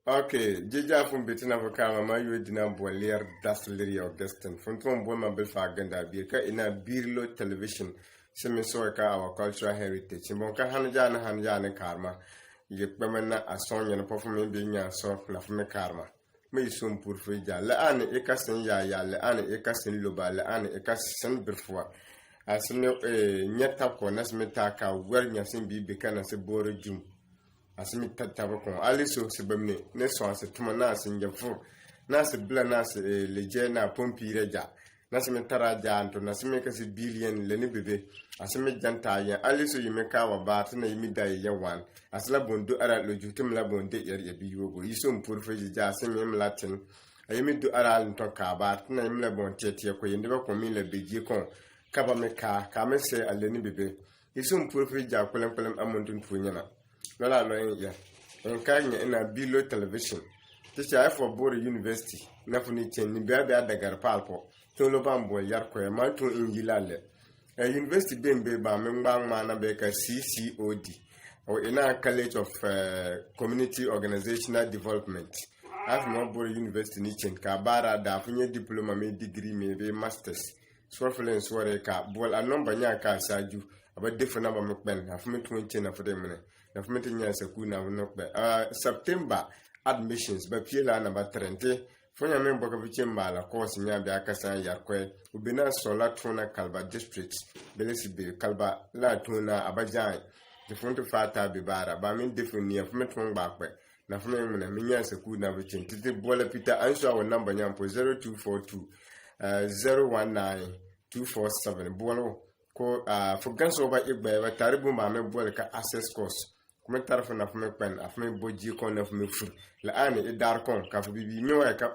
Okay, Jija from Betina for Kama, my you dina boiler das Lyria Augustin. From Tom Boma Belfaganda, Birka in a Birlo television, semi soika our cultural heritage. Monka Hanjana Karma, Yekbamana, a song and a performing being a song of me karma. May soon put frija, Leanne Ekasin Yaya, Leanne Ekasin Luba, Leanne Ekasin before. As no Nyetako, Nasmetaka, where Yasin be become as a bore jum. Asimi tatabako aliso sebamne ne so ase tuma na ase njefo na ase bla na ase leje na pompi reja na ase metara ja anto na ase mekasi billion le ne bebe asimi janta ya aliso yimeka wa bat na yimi dai ya wan asla bondo ara lojutum la bonde yer ya biyogo yiso mpur feji ja ase mem latin ayimi do ara nto ka bat na yimi la bon tete ko yinde ba ko mi la beji kon kaba meka ka me se ale ne bebe yiso mpur feji ja kwelem amontun tunyana Nola loin ya. Enkanya ina Bilo television. Tisha for Bore University. Nafuni chen ni bia dagar palpo. Tolo bambo yarko ya mantu injilale. University bembe ba membang mana beka CCOD. Or ina College of Community Organizational Development. After Bore University ni chen ka bara da funye diploma me degree me be masters. Swafelen sware ka bol anomba nya ka saju. Aba different number mekben. Afumi tuwenche na fudemene. September admissions ba piela na ba 30 fonya membo ka bichemba la course nya be akasa yakwe ubina sola tuna kalba district belesi be kalba la tuna abajan different fata be bara ba min different ni afme tun ba kwe na fme mun na minya seku na bichem titi bola peter answer our number nya 0242 019 247 bolo ko for ganso ba igba ba taribu ma me bola ka access course kuma tarfa na fume pen afme boji kon na fume fur la ani idar kon ka fu bibi mi wa ka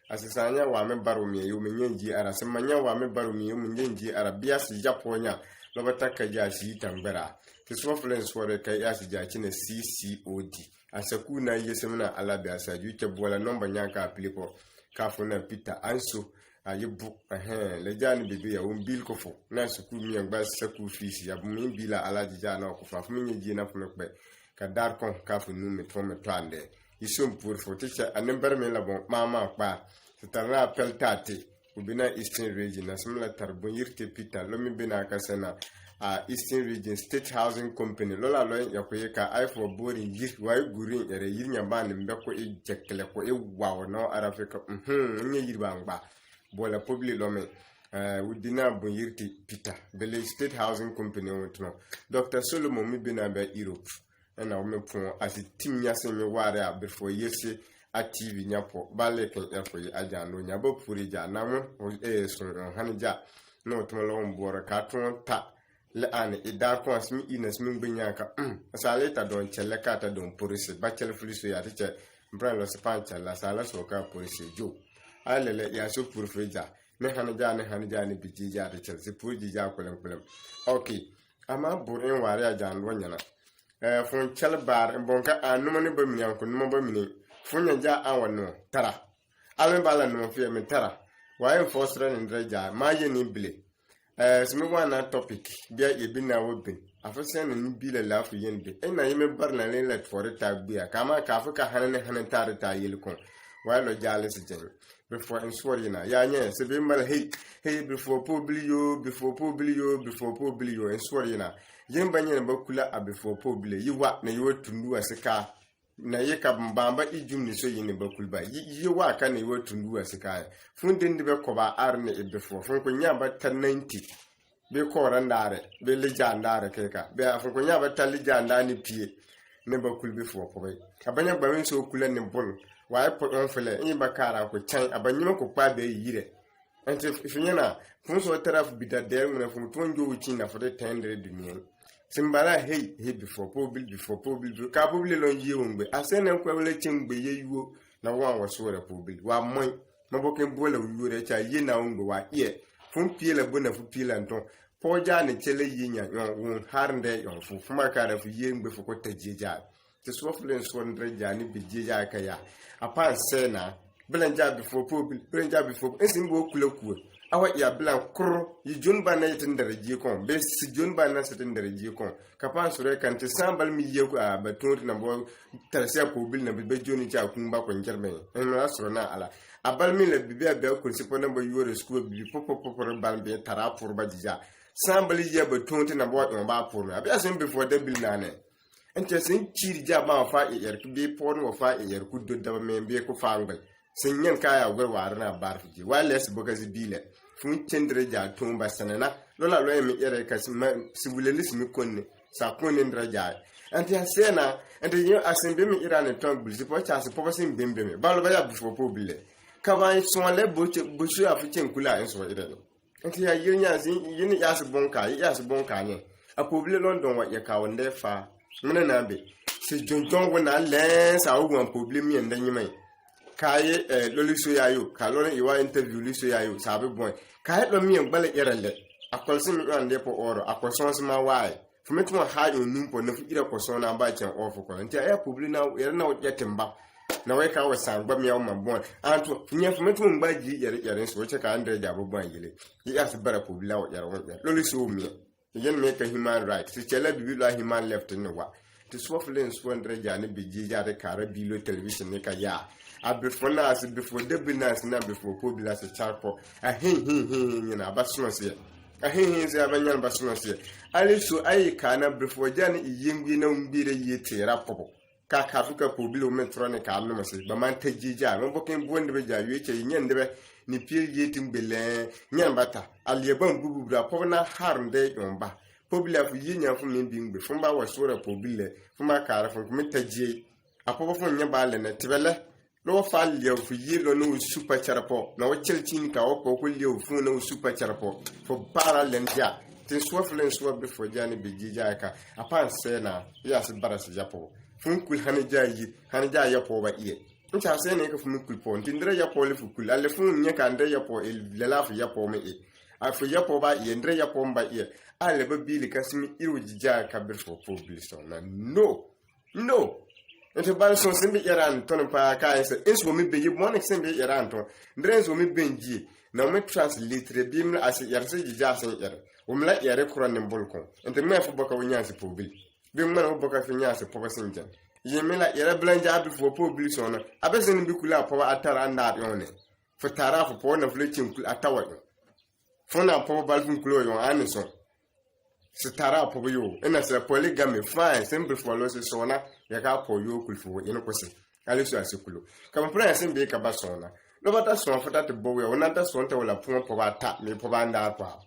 asisanya wa me baro mi yo me nyenji ara semanya wa me baro mi yo me nyenji ara biya si japonya lo bataka ja si tambara to so flens wore kai ya si ja kine CCOD asaku na yesemna alabi asaju ke bola number nyaka aplipo ka fu na Peter Anso ayibu le jani bibi ya umbil ko fu na suku mi ngba saku fees ya bu mi bila alaji ja na ko fa fu mi nyenji na fu me pe ka dar kon ka fu nu me to me plande isum pour fo teacher anember me la bon mama pa tara appel tate ubina Eastern Region na simla tarbon yirte Peter lo mi bina ka sena Eastern Region State Housing Company lola lo ya ko yeka I for boring yir way gurin ere yirnya ba ne mbeko e jekle ko e wawo no arafika nye yirba ngba bola public lo me wudina bon yirte Peter bele State Housing Company wonto Dr. Solomon mi bina ba Europe and I me pon as a team yase me ware before yesi a TV nyapo bale ken efo yi aja no nyabo puri ja na mo so hanija no to lo mbora ka ton ta le an ida ko asmi ines min binya ka asale ta don chele ka ta don polisi ba chele police ya te mbra lo spancha la sala so ka polisi jo alele ya so purfeja ne hanija ne biji ja te chele puri ja kwelem okay ama burin ware aja no nyana fun chelbar bonka anuma ne bamiyan kun mo bamini funya ja awano tara alme bala no fi me tara wa enforcer ni dreja ma ye ni bile simi wana topic bia ye bi na wobin afesen ni bile la fu yende na yeme bar na le let for ta bia kama ka fu ka hanen tare ta yilkon wa lo jale se jen before ensure na ya nye se be mal hey before publio ensure na yemba nyene bakula abefo pobile yiwa na yiwa tundu asika na yeka mbamba ijum ni so yene bakulba yiwa ka na yiwa tundu asika funde ndi be koba arne ebefo fun ko nyamba ta 90 be ko randare be lijandare keka be afun ko nyamba ta lijandani pie ne bakulbe fo ko be abanya gbawen so kula ne bon wa po on fele yin bakara ko chan abanyima ko pa be yire ente finyana fun so taraf bidadere mun fun tonjo wuci na fo de tendre de mien simbara hey before public ka public lon yi wongbe asene nkwele chingbe ye yuo na wa waso re public wa mon maboke bola yuo re cha yi na wongbe wa ye fun piela bona fu piela nton poja ne chele yinya yon harnde yon fu fuma ka da fu yengbe fu ko tajeja te so flen so ndre jani bijeja ka ya apa sena belenja before public belenja before esimbo kula kuwe awa ya blan kur yi jun ba na yitin da reji kon be si jun ba na sitin da reji kon kapan sure kan te sambal mi ye ko a baton na bo tarsiya ko bil na be joni ja kun ba kon jerme en na sura na ala abal mi le bibi be ko si pona bo yore school bi popo bal be tara pour ba dija sambal ye baton na bo on ba pour na be asin before the bil na ne ente sin chiri ja ba fa yer ku be pon wo fa yer ku do da me be ko fa ngal sin yan kaya gwer warna bar fiji wales bogazi bile fun tendre ja tumba sanana lola lo mi ere ka si wulelis mi konne sa konne ndra ja anti asena anti yo asembe mi irane tongul si po cha si po sin bembe me balo ba ya bufo po bile ka ba son le bochu afichen kula en so ire anti ya yinya zin yin ya si bonka ne akobile london wa ya ka wonde fa mena na be si jonjon wona le sa wo problem mi ndanyi mai kaye loli so yayo ka lori iwa interview li so yayo sabe boy kaye lo mi ngbale yerele akolsi mi ande po oro akoson ma wai fumetu ha yo numpo na ira koson na ba chen ofu ko ntia ya publi na yere na yetimba na we ka wasan gba mi ya ma bon anto nya fumetu ngba ji yere so che ka andre ja bo bon yele yi as bara publi la yere won loli so mi yen me ka human rights ti chela bibi la human left ni wa ti swoflen so andre ja ne biji ja de kara bilo television ne ka ya before nas before debinas na before poblas charpo you know basonse se abanya basonse ali so ayi kana before jan yimbi na mbire yete rapopo ka fuka pobilo metrone ka no mase ba man tajija mo boken bonde be ja yeche nyende be ni pil yete mbele nyan bata ali ban bububra pobna harnde yomba pobila fu yinya fu min bingbe fu ba wasora pobile fu ma kara fu metaji apopo fu nyaba le na tibele lo fa liya fu yilo no super charapo na wachelchin ka o ko liya fu no super charapo fo para lenja tin swaflen swab fo jani be jija ka apan sena ya se baras japo fun kul hanija ya po ba iye ncha sena ka fun kul po tindre ya po le fu kul ale fun nya ka ndre ya po el lela fu ya po me e afu ya po ba iye ndre ya po mba iye ale ba bili kasimi iru jija ka be fo publishon na no ente bal son sembe yaran ton pa ka ese enso mi be yibon sembe yaran ton ndrenzo mi benji na me translate bim as yarse jija sen yar umla yare kuran bolkon ente me fu boka wonya se pobil bim mana boka fi nya se pobasin jan yemela yare blanja abi fo pobil son abesen bi kula po atara na yone fo tara fo po na flechin kul atawa fo na po bal fun kulo yon anison se tara po yo ena se polygamy fine simple for lo se sona ya ka po yo kulfu eno kwese ale so asekulo kama plan sembe ka basona lo bata so fata te bowe ona ta so nta wala pon po bata me po banda kwa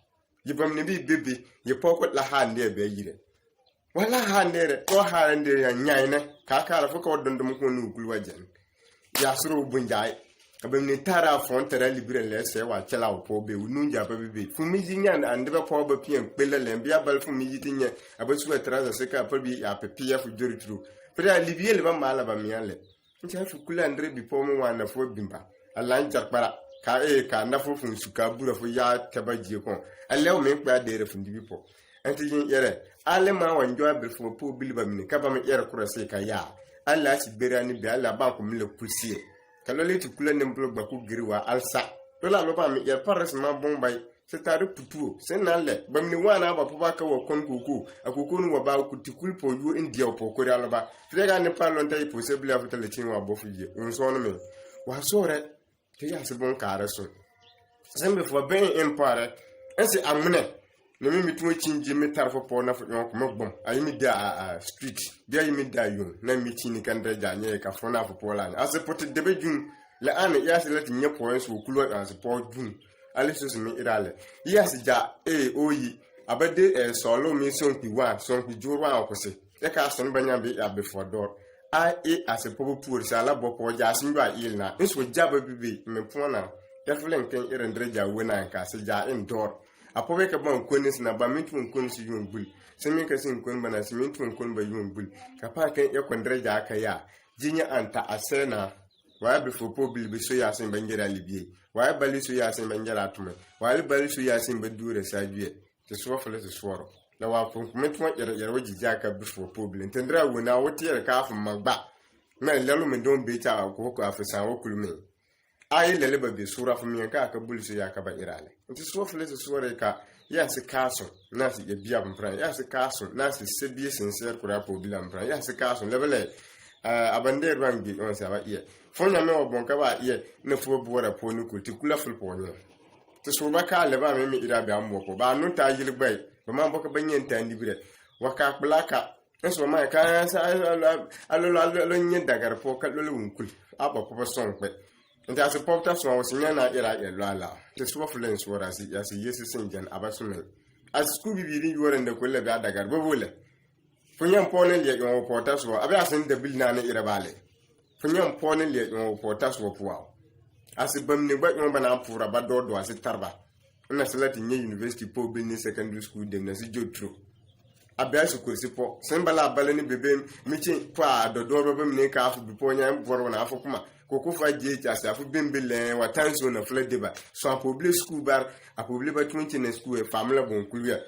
yibam ne bi bebe ye poko la hande be yire wala hande ko hande ya nyaine ka ka ra foko dondum ko nu kulwa jan ya suru bunjai abem ni tara fon tara libre le se wa chela po be unu nja ba bebe fumi jinyan ande be po ba pien pele le bia bal fumi jitinye abasu etraza se ka pa bi ya pepia fu joritru pra libye le ba mala ba miale nja fu kula andre bi po mo wana fo bimba ala nja para ka na fo fun suka bura fo ya taba je kon alle o me pa de re fun dibi po anti yin yere ale ma wan jo abel fo po bilba mini ka ba me yere kura se ka ya alla si berani bi alla ba ko mi le kusie kalole ti kula ne blog ba ku giriwa alsa lola lo ba mi yere pares ma bombay se tare putu se nalle ba mi wana ba po ba ka wo kon kuku akuku nu wa ba ku ti kul po yu india po ko ala ba frega ne parlon tay possible afta le tin wa bo fije on so no me wa sore te ya se bon kare so sembe fo ben empare ense amne ne mi tuwa chinji mi tarfo po na fo ko magbom ayi mi da street dia yi mi da yun na mi chini kan da janye ka fo na fo po la ase pote debe jun la an ya se lati nye po enso kulo as po jun ale so mi irale ya se ja oyi abade solo mi son pi wa son pi juro wa ko se e ka son banya be ya be for door ase po pour sa la bo po ja sin ba il na enso ja ba bibi me po na ya flen ken iren dreja wona ka se ja indoor apobe ka ban konis na ba mitun konis yun bul semi ka sin kon bana semi mitun kon ba yun bul ka pa kan ya kondre ja aka ya jinya anta asena wa be fo po bil be so ya sin banjera libye wa bali so ya sin banjera tume wa bali so ya sin ba dure sa juye te so fele te sworo la wa fo mitun yere waji ja ka be fo po bil entendra wona wote yere ka afu magba na lelu me don be ta ko afisa wo kulme ay lele ba be sura fu mi ka bulisi ya ka ba irale nti so fle se sura ka ya se kaso na se ye bia mpran ya se kaso na se sebie sincere kura po bila mpran ya se kaso lebele abande rangi on sa ba ye fonya me obon ka ba ye ne fo buora po ni ko ti kula ful po ni to so ba ka le ba me ira ba mo ko ba no ta yili gbai ba man boka banyen ta ndi bire waka blaka eso ma ka sa alo nyi dagar po ka lo unkul aba ko son pe nta se popta so wo sinya na ira ye lala te so fluence wora si ya si yesu sinjan abasume as ku bibiri yore nda ko le ba dagar bo bole funyam pone le yo porta so abi asen de bil na ne ira bale funyam pone le yo porta so puwa asibam ne gba yo bana pura ba dodo asi tarba na selati nye university po bini secondary school dem na si jotro abia su ko sipo sembala bale ni bebe michi kwa dodo bebe ne ka afu bipo nya mboro na afu kuma koko fa je asi afu bembele wa tanzo na fle deba so apoble school bar apoble ba 20 na school e family bon kuya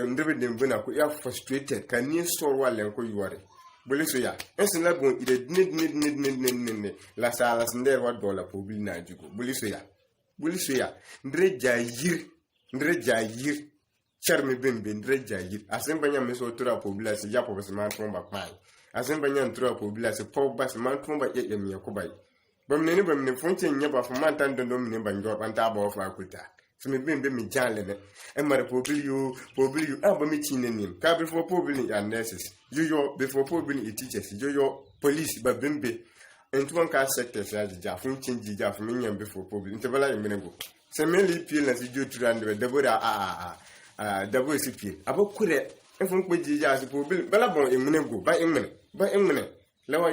ndebe dem bena ko ya frustrated kan ni so wale ko yuare bole so ya esina bon ide need la sala snder wa dola poble na jugo bole so ya ndre jayir charme bembe ndre jayir asemba nya meso tura poble se ya po basman tromba pai asemba nya tura poble se po basman tromba ye mi yakubai bamne fonche nya ba fo man tan dondo mine banjo banta ba fa kulta simi bembe mi janle ne e mare poble yu ba mi chinenim ka be fo poble ya nurses yo before poble e teachers yo police ba bembe entuan ka sector sa ja fun chinji ja fun nyam before poble intebala emenego se meli pile na si jotura ande debora dabo si pile abokure enfun kpeji ja si poble bala bon emenego ba emene lawa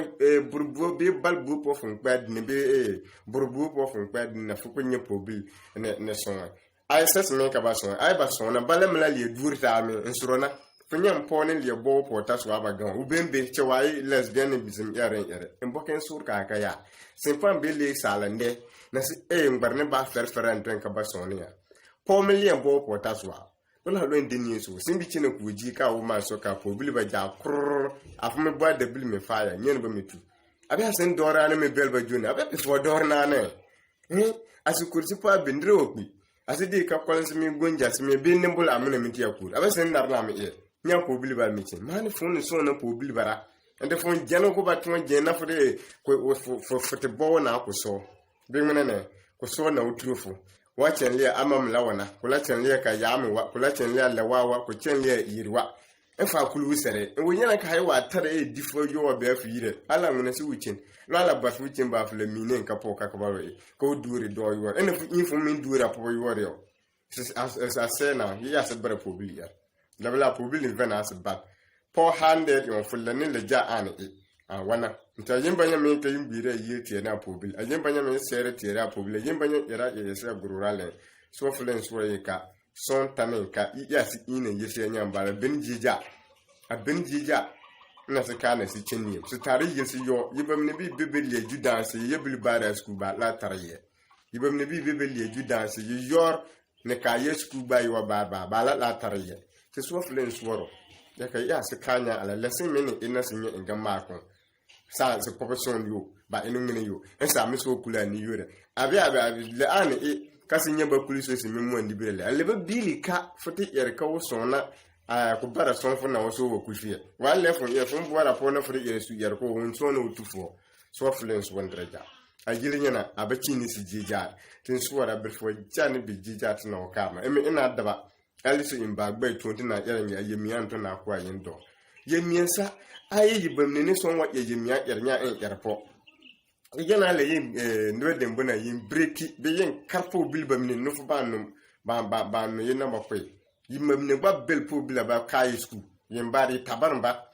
burbu be balbu po fun kpad ne be burbu po fun kpad na fuko nye poble ne son ay ses me ka ba son ay ba son na bala mala li durta me ensurona funyam pone li bo po taso abagan ubembe chewai lesbianism yare emboken sur ka ya simpam be le salande na si ngbarne ba ferferan tren ka ba sonia pome li bo po taso wala lo ndini so simbi chine kuji ka wo ma so ka po bili ba ja krr afme ba de bili me fire nyen ba metu abi asen dora na me bel ba joni abi fo dora na ne asikursi pa bindre okpi asidi ka kolensi mi gonja simi be nembul amuna miti yakuri abi sen narna me nya po bili ba miti mani fon so na po bili bara ande fon jeno ko ba ton jena fo de ko fo te bo na ko so be menene ko so na utrufo wa chenle amam lawana kula chenle ka yami wa kula chenle lawawa ko chenle yirwa efa kulu sere e wonya ka haiwa tare e difo yo be afi yire ala ngona si wuchin lo ala ba fu chin ba fle mine ka po ka balo e ko dure do yo ene fu info min dure po yo re as sena ya se bare po bilia la po bilia vena as ba po handed yo fle ne le ja an e wana nta yimba nya me ka yimbire yete na po bil yimba nya me sere tira po bil yimba nya era ye se gururale so fle so ye ka son tamen ka iya si ine yese nya mbara benjija na se kana si chenni so tare yesi yo yibam ne bi bebeli judanse yebil bara school ba la taraye yibam ne bi bebeli judanse yor ne ka yes school ba yo ba la taraye se so flen sworo ya ka ya se kanya ala lesson mene ina sinye ingama ko sa se profession yo ba inu mene yo esa mi so kula ni yore abi le an kasi nyamba kuliso si memu andi birele aleba bili ka foti yer ka wosona ko bara son fo na woso wo kufie wale fo ye fo bora po na fo yer su yer ko won so na utufo so fluence wondraja agili nyana abachi ni si jija tin suwara befo jani bi jija tin o kama ina daba aliso imba gba 20 na yer nya yemian to na kwa yindo yemiensa ayi yibamne ne so wa yemia yer nya yer po igana le ndwe dembo na yin breki be yin karpo bilba mini nufu ba no yin na makwe yimamne gba belpo bila ba kai school yin bari tabaramba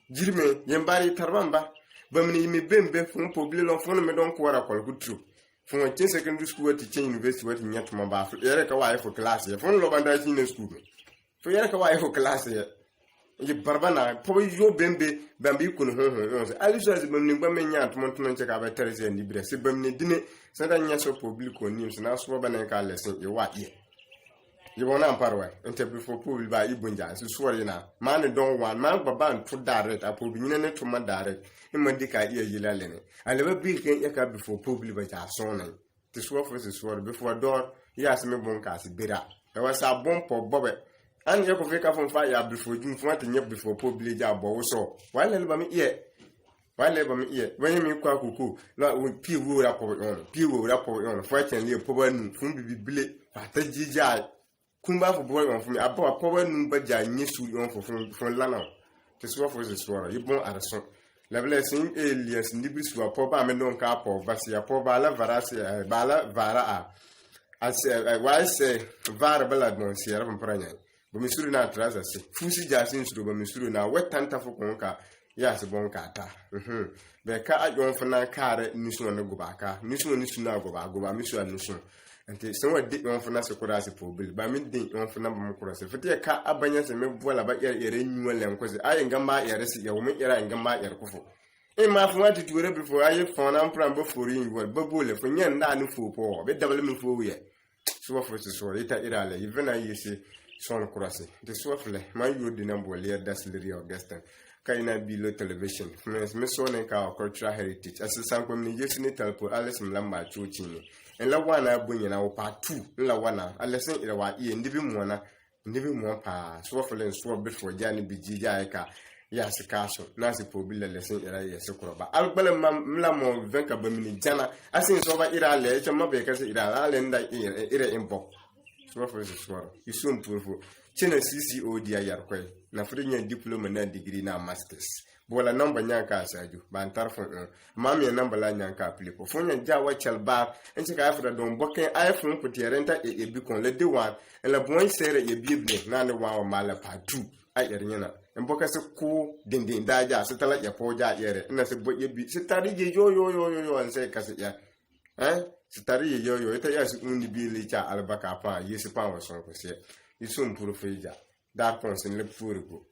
jirme yin bari tarbamba bamni yimi bembe fun po bilo fun me don ko wara kol gutru fun tin secondary school at chen university wat nyatuma ba fu yere ka wa fo class ye fun lo banda chen school fu yere ka wa fo class ye ye barbana po yo bembe bambi kun ho aliso as bamni gba menya atmonto nche ka ba terese ni bre se bamni dine se da nya so public oni so na so bana ka lesson ye wa ye ye bona amparwa ente before public ba ibunja so so ye na man don wan man baba nto direct apo bi nyine ne to ma direct imma dika ye yilale ne aleba bi ken ye ka before public ba ja so na te so for se so before door ya se me bon ka se bera e wa sa bon po bobe an je ko fe ka fon fa ya before jum fon te nye before po bile ja bo so wa le ba mi ye when you kwa kuku na pi wo ra po on for ten le po ba nu fun bibi bile ata jija kumba fo bo on fun aba po ba nu ba ja nyesu on fo fun lana te so for se so you bon arason la blessing Elias ni bi so po ba me non ka po vasi ya po ba la varasi ba la vara a as why say vara bala don si ara pranya bo mi suru na traza se fusi jasin suru bo mi suru na wetanta fo kon ka ya se bon kata be ka ajon fana kare nisu na gubaka nisu na goba misu anusu ante se wa de on fana se kura se pobil ba mi de on fana ba mu kura se fite ka abanya se me bola ba yere nyuwa len ko se ayi ngamba yere se ya wo me yere ngamba yere kufo e ma fuma ti tuure before ayi fona mpran bo fori ngwa ba bole fo nyen da nu fo po be dabale mi fo ye so fo se so ita irale even ayi se son kura se de so fle ma yodi na bolia dasleri Augustin kaina bilo television me so ne ka cultural heritage asisan ko ni yesu ni talpo Alice Mlamba chuchi ni en la wana bunye na pa 2 la wana alesen ira wa ye ndibi mo pa so flen so before jani bijija ka ya sikaso na se pobile lesen ira ye se kuroba albele mla mo venka bamini jana asin so ba ira le chama be ka se ira le nda ira impo so flen so isum purfo chena CCOD ayarkwe na frinya diploma na degree na masters bola namba nyanka asaju ban tarfon mami namba la nyanka aplipo fonya jawa chalba enche ka afra don boken iPhone putirenta e bi kon le de wan la bon sere e bible na ne wa mala pa 2 ayernyana mboka se ku dindin daja se tala ya poja yere na se boye bi se tari je yo anse kase ya se tari yo ita ya se undi bi le cha albaka pa yesi pa wa son ko se isum puru feja dar konsen le puru ko